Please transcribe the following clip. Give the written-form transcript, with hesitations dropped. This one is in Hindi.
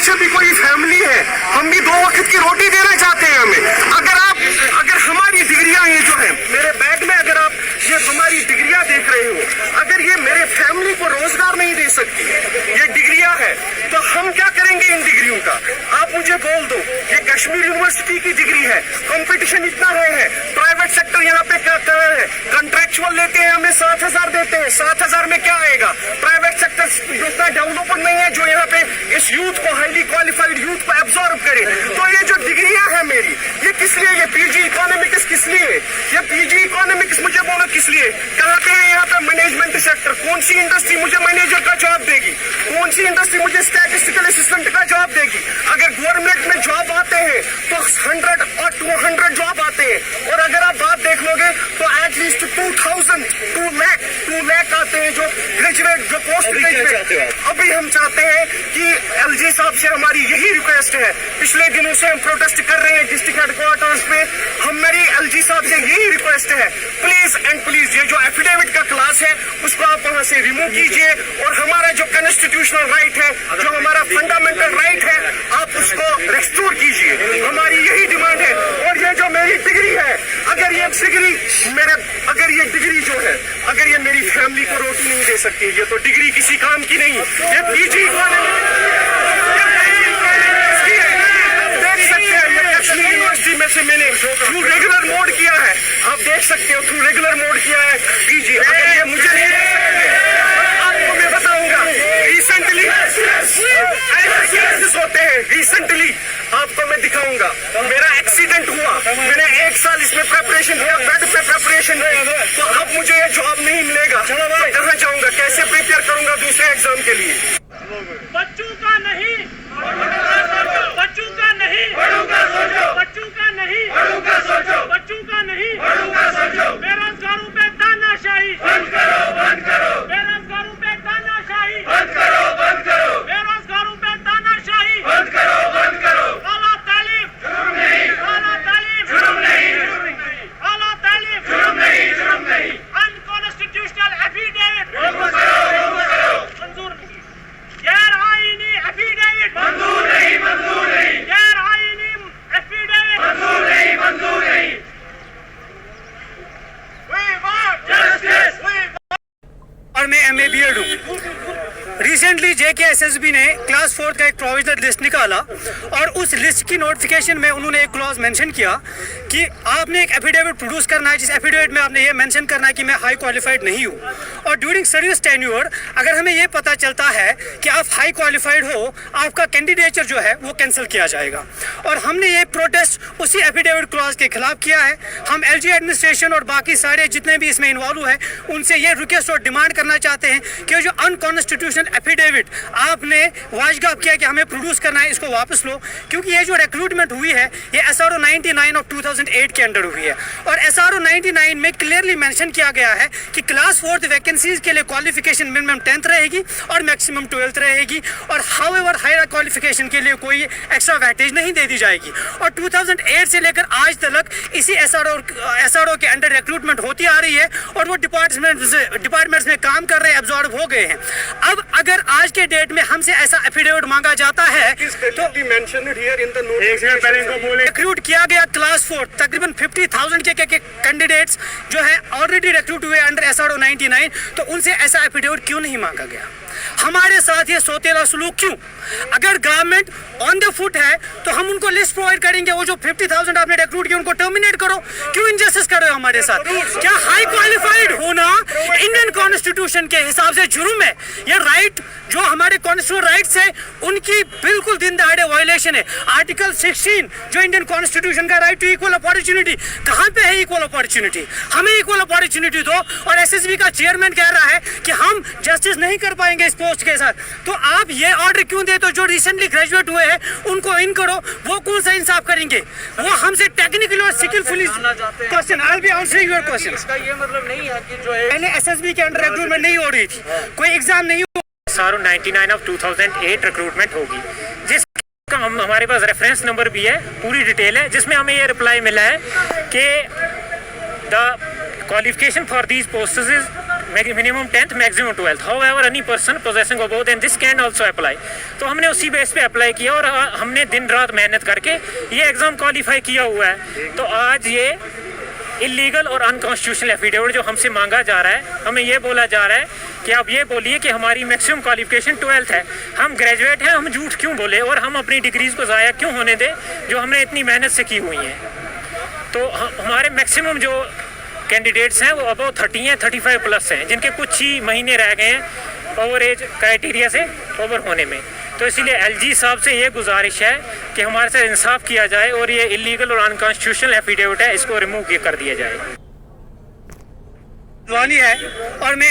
पीछे भी कोई फैमिली है, हम भी 2 वक्त की रोटी देना चाहते हैं हमें। अगर हमारी डिग्रियां ये जो है मेरे बैग में, अगर आप ये हमारी डिग्रियां देख रहे हो, अगर ये मेरे फैमिली को रोजगार नहीं दे सकती, ये डिग्रियां है, तो हम क्या करेंगे इन डिग्रियों का? आप मुझे बोल दो, ये कश्मीर यूनिवर्सिटी की डिग्री है, कंपटीशन इतना है, प्राइवेट सेक्टर यहाँ पे क्या कर रहा है, कंट्रेक्चुअल लेते हैं, हमें 7,000 देते हैं, 7,000 में क्या आएगा? प्राइवेट सेक्टर उतना डेवलपमेंट नहीं है जो यहाँ पे इस यूथ को, हाईली क्वालिफाइड यूथ को एब्जॉर्ब करे। तो ये जो डिग्रियां है मेरी, ये किस लिए? ये पीजी इकोनॉमिक्स किस लिए? ये पीजी इकोनॉमिक्स मुझे बोलो किस लिए? कहाँ पे है यहाँ पे मैनेजमेंट सेक्टर? कौन सी इंडस्ट्री मुझे मैनेजर का जॉब देगी? कौन सी इंडस्ट्री मुझे स्टैटिस्टिकल असिस्टेंट का जॉब देगी? अगर गवर्नमेंट में जॉब आते हैं तो 100 और 200 जॉब आते हैं, और अगर आप बात देख लोगे तो एटलीस्ट 2 लाख आते हैं जो ग्रेजुएट, जो पोस्ट ग्रेजुएट। अभी हम चाहते हैं कि एलजी साहब से हमारी यही रिक्वेस्ट है, पिछले दिनों से हम प्रोटेस्ट कर रहे हैं डिस्ट्रिक्ट हेडक्वार्टर्स पे, हमारी एलजी साहब से यही रिक्वेस्ट है, प्लीज एंड प्लीज ये जो एफिडेविट का क्लास है उसको आप वहां से रिमूव कीजिए, और हमारा जो कॉन्स्टिट्यूशनल राइट है, जो हमारा फंडामेंटल राइट है, आप उसको रेस्टोर कीजिए। हमारी यही डिमांड है। और ये जो मेरी डिग्री है, अगर ये डिग्री जो है, अगर ये मेरी फैमिली को रोटी नहीं दे सकती, ये तो डिग्री किसी काम की नहीं। ये पीजी देख सकते हैं, ये कश्मीर यूनिवर्सिटी में से मैंने थ्रू रेगुलर मोड किया है, आप देख सकते हो, थ्रू रेगुलर मोड किया है पीजी। अगर ये मुझे नहीं दे सकते, आपको मैं बताऊंगा, रिसेंटली होते हैं, रिसेंटली आपको मैं दिखाऊंगा, मेरा एक्सीडेंट हुआ, मैंने 1 साल इसमें प्रिपरेशन किया, बेड पे प्रिपरेशन है, तो अब मुझे ये जॉब नहीं मिलेगा, मैं कहाँ जाऊंगा, कैसे प्रिपेयर करूंगा दूसरे एग्जाम के लिए? बच्चों का नहीं, बच्चों का नहीं, बच्चों का नहीं, बच्चों का नहीं, बेरोजगारों पे तानाशाही बंद करो, बेरोजगारों पे तानाशाही बंद करो, बेरोजगारों पे तानाशाही बंद करो, आला तालीम जुर्म नहीं, आला तालीम जुर्म नहीं, आला तालीम जुर्म नहीं, अनकॉन्स्टिट्यूशनल एफिडेविट मंजूर नहीं, गैर आईनी एफिडेविट मंजूर नहीं, गैर आईनी एफिडेविट मंजूर नहीं। We want justice, we want। और मैं MA BEd हूँ। रिसेंटली JKSSB ने क्लास 4 का एक प्रोविजनल लिस्ट निकाला, और उस लिस्ट की नोटिफिकेशन में उन्होंने एक क्लॉज मेंशन किया कि आपने एक एफिडेविट प्रोड्यूस करना है, जिस एफिडेविट में आपने ये मेंशन करना है कि मैं हाई क्वालिफाइड नहीं हूँ। और ड्यूरिंग सर्विस टेन्योर अगर हमें ये पता चलता है कि आप हाई क्वालिफाइड हो, आपका कैंडिडेचर जो है वो कैंसिल किया जाएगा। और हमने ये प्रोटेस्ट उसी एफिडेविट क्लॉज के खिलाफ किया है। हम LG एडमिनिस्ट्रेशन और बाकी सारे जितने भी इसमें इन्वॉल्व है उनसे ये रिक्वेस्ट और डिमांड करना चाहते हैं कि जो अनकॉन्स्टिट्यूशनल एफिडेविट आपने वाजगाब किया कि हमें प्रोड्यूस करना है, इसको वापस लो, क्योंकि ये जो रिक्रूटमेंट हुई है ये SRO 99 ऑफ 2008 के अंडर हुई है, और SRO 99 में क्लियरली मेंशन किया गया है कि क्लास 4 वैकेंसीज के लिए क्वालिफिकेशन मिनिमम 10th रहेगी और मैक्सिमम 12th रहेगी, और हाउएवर हायर क्वालिफिकेशन के लिए कोई एक्स्ट्रा वेटेज नहीं दे दी जाएगी। और 2008 से लेकर आज तक इसी SRO के अंडर रिक्रूटमेंट होती आ रही है, और वो डिपार्टमेंट्स में काम कर रहे हैं, एब्जॉर्ब हो गए हैं। अब अगर आज के डेट में हमसे ऐसा एफिडेविट मांगा जाता है तो रिक्रूट किया गया क्लास 4 तकरीबन 50,000 के कैंडिडेट्स जो है ऑलरेडी रिक्रूट हुए अंडर SRO 99, तो उनसे ऐसा एफिडेविट क्यों नहीं मांगा गया? हमारे साथ ये सोतेला सलूक क्यों? अगर गवर्नमेंट ऑन द फुट है तो हम उनको लिस्ट प्रोवाइड करेंगे, वो जो 50,000 आपने रिक्रूट किया उनको टर्मिनेट करो, क्यों इनजस्टिस कर रहे हो हमारे साथ? क्या हाई क्वालिफाइड होना इंडियन कॉन्स्टिट्यूशन के हिसाब से जुर्म है? ये राइट जो हमारे कॉन्स्टिट्यूशनल राइट्स है उनकी बिल्कुल दिन दहाड़े वायलेशन है। आर्टिकल 16 जो इंडियन कॉन्स्टिट्यूशन का राइट टू इक्वल अपॉर्चुनिटी, कहाँ पे है इक्वल अपॉर्चुनिटी? हमें इक्वल अपॉर्चुनिटी दो। और SSB का चेयरमैन कह रहा है कि हम जस्टिस नहीं कर पाएंगे इस पोस्ट के साथ, तो आप ये ऑर्डर क्यों दे? तो जो रिसेंटली ग्रेजुएट हुए हैं उनको इन करो, वो कौन सा इंसाफ करेंगे? वो हमसे टेक्निकली और skilfully question, I will be answering your question. इसका ये मतलब नहीं है कि जो है पहले SSB के अंडर रिक्रूटमेंट नहीं हो रही थी, कोई एग्जाम नहीं हो। SRO 99 ऑफ 2008 रिक्रूटमेंट होगी, जिसका हमारे पास रेफरेंस नंबर भी है, पूरी डिटेल है, जिसमें हमें ये रिप्लाई मिला है कि the qualification for these posts is minimum 10th, maximum 12th. However, any person possessing of both and this can also apply. तो हमने उसी बेस पे अप्लाई किया और हमने दिन रात मेहनत करके ये एग्ज़ाम क्वालिफाई किया हुआ है। तो आज ये इलीगल और अनकॉन्स्टिट्यूशनल एफिडेविट जो हमसे मांगा जा रहा है, हमें ये बोला जा रहा है कि आप ये बोलिए कि हमारी मैक्सिमम क्वालिफिकेशन 12th है, हम ग्रेजुएट हैं, हम झूठ क्यों बोले और हम अपनी डिग्रीज़ को ज़ाया क्यों होने दें जो हमने इतनी मेहनत से की हुई हैं। तो हमारे मैक्सिमम जो कैंडिडेट्स हैं वो अबव 30 हैं, 35 प्लस हैं, जिनके कुछ ही महीने रह गए हैं ओवर एज क्राइटेरिया से ओवर होने में। तो इसलिए एलजी साहब से ये गुजारिश है कि हमारे साथ इंसाफ किया जाए और ये इलीगल और अनकॉन्स्टिट्यूशनल एफिडेविट है, इसको रिमूव कर दिया जाए। वानी है और मैं